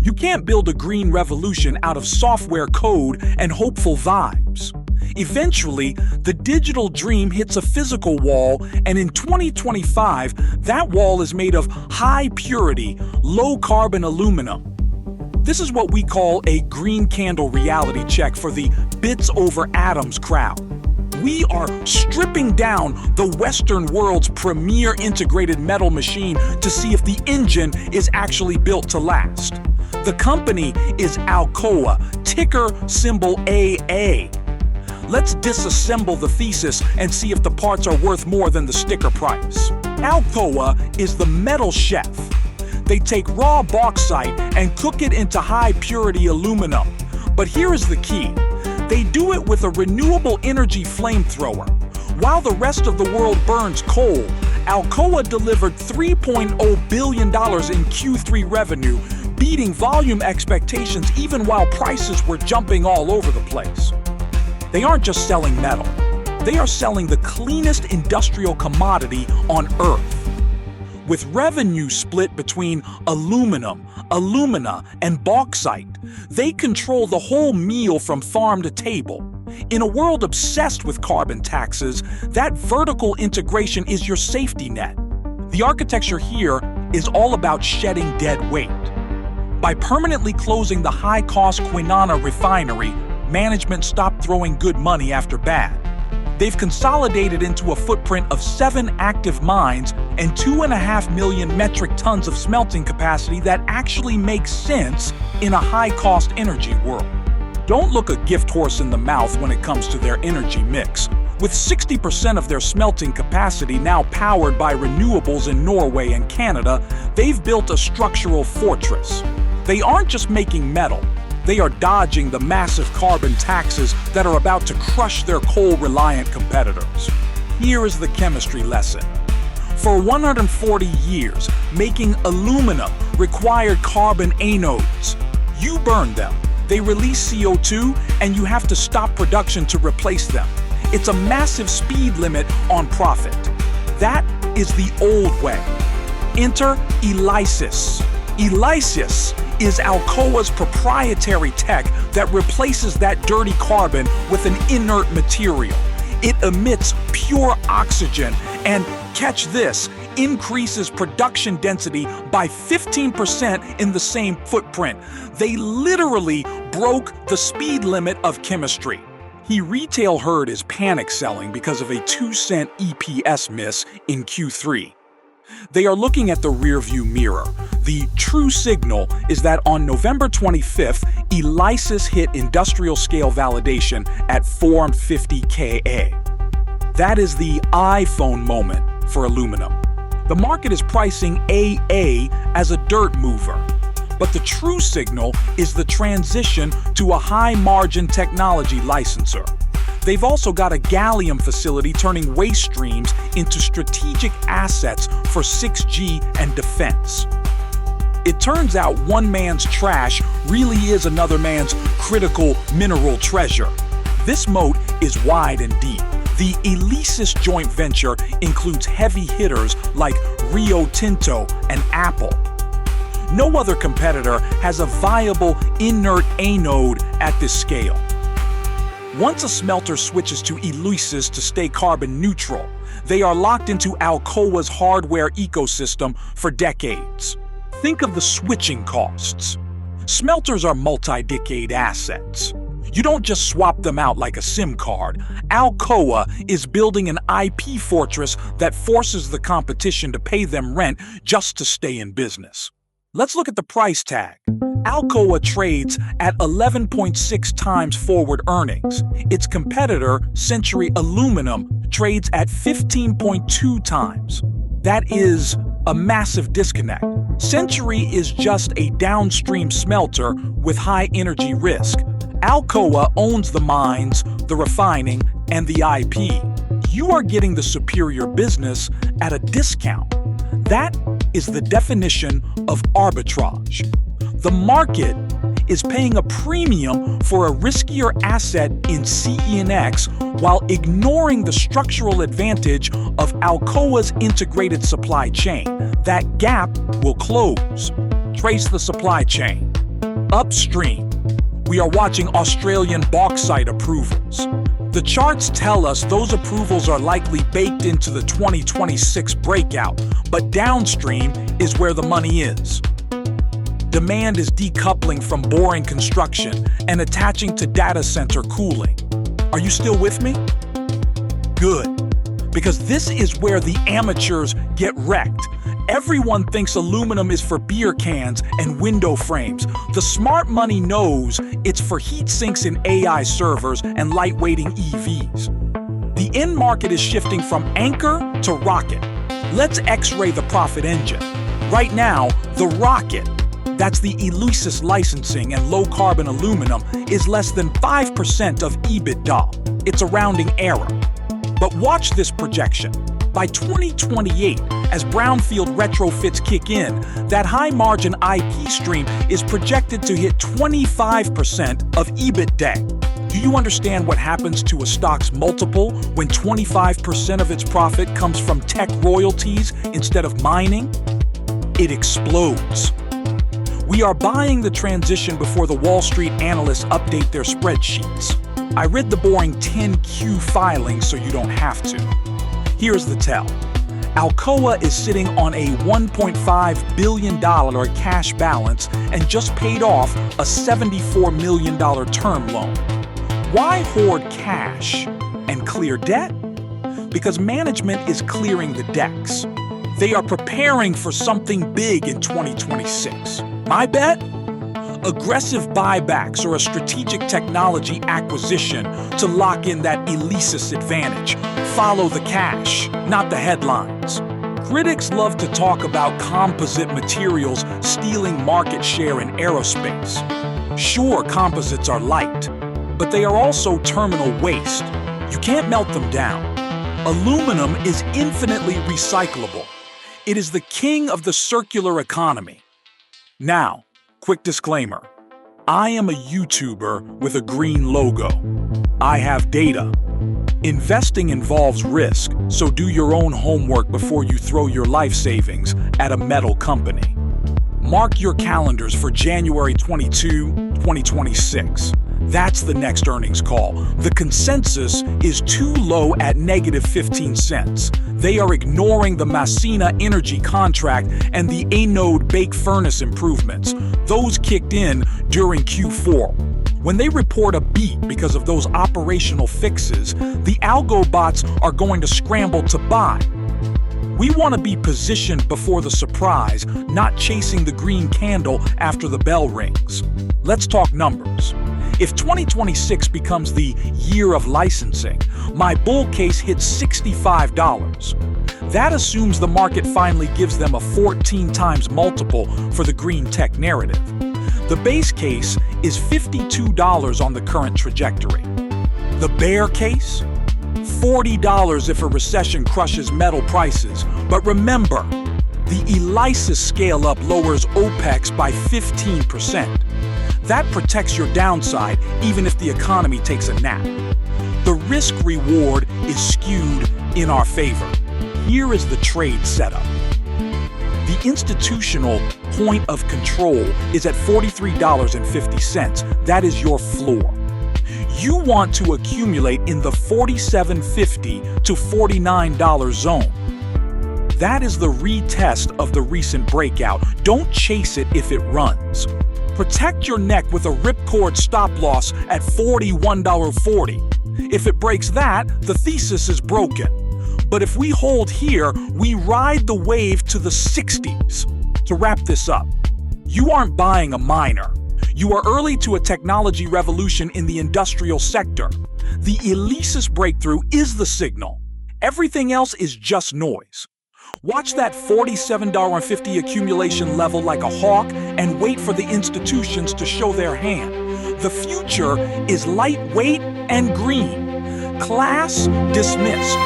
You can't build a green revolution out of software code and hopeful vibes. Eventually, the digital dream hits a physical wall, and in 2025, that wall is made of high-purity, low-carbon aluminum. This is what we call a GreenCandle reality check for the bits over atoms crowd. We are stripping down the Western world's premier integrated metal machine to see if the engine is actually built to last. The company is Alcoa, ticker symbol AA. Let's disassemble the thesis and see if the parts are worth more than the sticker price. Alcoa is the metal chef. They take raw bauxite and cook it into high-purity aluminum. But here is the key. They do it with a renewable energy flamethrower. While the rest of the world burns coal, Alcoa delivered $3.0 billion in Q3 revenue, beating volume expectations even while prices were jumping all over the place. They aren't just selling metal. They are selling the cleanest industrial commodity on Earth. With revenue split between aluminum, alumina, and bauxite, they control the whole meal from farm to table. In a world obsessed with carbon taxes, that vertical integration is your safety net. The architecture here is all about shedding dead weight. By permanently closing the high-cost Kwinana refinery, management stopped throwing good money after bad. They've consolidated into a footprint of 7 active mines and 2.5 million metric tons of smelting capacity that actually makes sense in a high-cost energy world. Don't look a gift horse in the mouth when it comes to their energy mix. With 60% of their smelting capacity now powered by renewables in Norway and Canada, they've built a structural fortress. They aren't just making metal. They are dodging the massive carbon taxes that are about to crush their coal-reliant competitors. Here is the chemistry lesson. For 140 years, making aluminum required carbon anodes. You burn them, they release CO2, and you have to stop production to replace them. It's a massive speed limit on profit. That is the old way. Enter ELYSIS. ELYSIS is Alcoa's proprietary tech that replaces that dirty carbon with an inert material. It emits pure oxygen and, catch this, increases production density by 15% in the same footprint. They literally broke the speed limit of chemistry. He retail herd is panic selling because of a 2-cent EPS miss in Q3. They are looking at the rearview mirror. The true signal is that on November 25th, ELYSIS hit industrial scale validation at 450 Ka. That is the iPhone moment for aluminum. The market is pricing AA as a dirt mover. But the true signal is the transition to a high-margin technology licensor. They've also got a gallium facility turning waste streams into strategic assets for 6G and defense. It turns out one man's trash really is another man's critical mineral treasure. This moat is wide and deep. The ELYSIS joint venture includes heavy hitters like Rio Tinto and Apple. No other competitor has a viable inert anode at this scale. Once a smelter switches to ELYSIS to stay carbon neutral, they are locked into Alcoa's hardware ecosystem for decades. Think of the switching costs. Smelters are multi-decade assets. You don't just swap them out like a SIM card. Alcoa is building an IP fortress that forces the competition to pay them rent just to stay in business. Let's look at the price tag. Alcoa trades at 11.6 times forward earnings. Its competitor, Century Aluminum, trades at 15.2 times. That is a massive disconnect. Century is just a downstream smelter with high energy risk. Alcoa owns the mines, the refining, and the IP. You are getting the superior business at a discount. That is the definition of arbitrage. The market is paying a premium for a riskier asset in CENX while ignoring the structural advantage of Alcoa's integrated supply chain. That gap will close. Trace the supply chain. Upstream, we are watching Australian bauxite approvals. The charts tell us those approvals are likely baked into the 2026 breakout, but downstream is where the money is. Demand is decoupling from boring construction and attaching to data center cooling. Are you still with me? Good, because this is where the amateurs get wrecked. Everyone thinks aluminum is for beer cans and window frames. The smart money knows it's for heat sinks in AI servers and lightweighting EVs. The end market is shifting from anchor to rocket. Let's x-ray the profit engine. Right now, the rocket, that's the ELYSIS licensing and low-carbon aluminum, is less than 5% of EBITDA. It's a rounding error. But watch this projection. By 2028, as brownfield retrofits kick in, that high-margin IP stream is projected to hit 25% of EBITDA. Do you understand what happens to a stock's multiple when 25% of its profit comes from tech royalties instead of mining? It explodes. We are buying the transition before the Wall Street analysts update their spreadsheets. I read the boring 10Q filings so you don't have to. Here's the tell. Alcoa is sitting on a $1.5 billion cash balance and just paid off a $74 million term loan. Why hoard cash and clear debt? Because management is clearing the decks. They are preparing for something big in 2026. My bet? Aggressive buybacks or a strategic technology acquisition to lock in that ELYSIS advantage. Follow the cash, not the headlines. Critics love to talk about composite materials stealing market share in aerospace. Sure, composites are light, but they are also terminal waste. You can't melt them down. Aluminum is infinitely recyclable. It is the king of the circular economy. Now, quick disclaimer. I am a YouTuber with a green logo. I have data. Investing involves risk, so do your own homework before you throw your life savings at a metal company. Mark your calendars for January 22, 2026. That's the next earnings call. The consensus is too low at negative 15 cents. They are ignoring the Messina Energy contract and the anode bake furnace improvements. Those kicked in during Q4. When they report a beat because of those operational fixes, the algo bots are going to scramble to buy. We want to be positioned before the surprise, not chasing the green candle after the bell rings. Let's talk numbers. If 2026 becomes the year of licensing, my bull case hits $65. That assumes the market finally gives them a 14 times multiple for the green tech narrative. The base case is $52 on the current trajectory. The bear case? $40 if a recession crushes metal prices. But remember, the ELYSIS scale-up lowers OPEX by 15%. That protects your downside even if the economy takes a nap. The risk-reward is skewed in our favor. Here is the trade setup. The institutional point of control is at $43.50. That is your floor. You want to accumulate in the $47.50 to $49 zone. That is the retest of the recent breakout. Don't chase it if it runs. Protect your neck with a ripcord stop loss at $41.40. If it breaks that, the thesis is broken. But if we hold here, we ride the wave to the 60s. To wrap this up, you aren't buying a miner. You are early to a technology revolution in the industrial sector. The ELYSIS breakthrough is the signal. Everything else is just noise. Watch that $47.50 accumulation level like a hawk and wait for the institutions to show their hand. The future is lightweight and green. Class dismissed.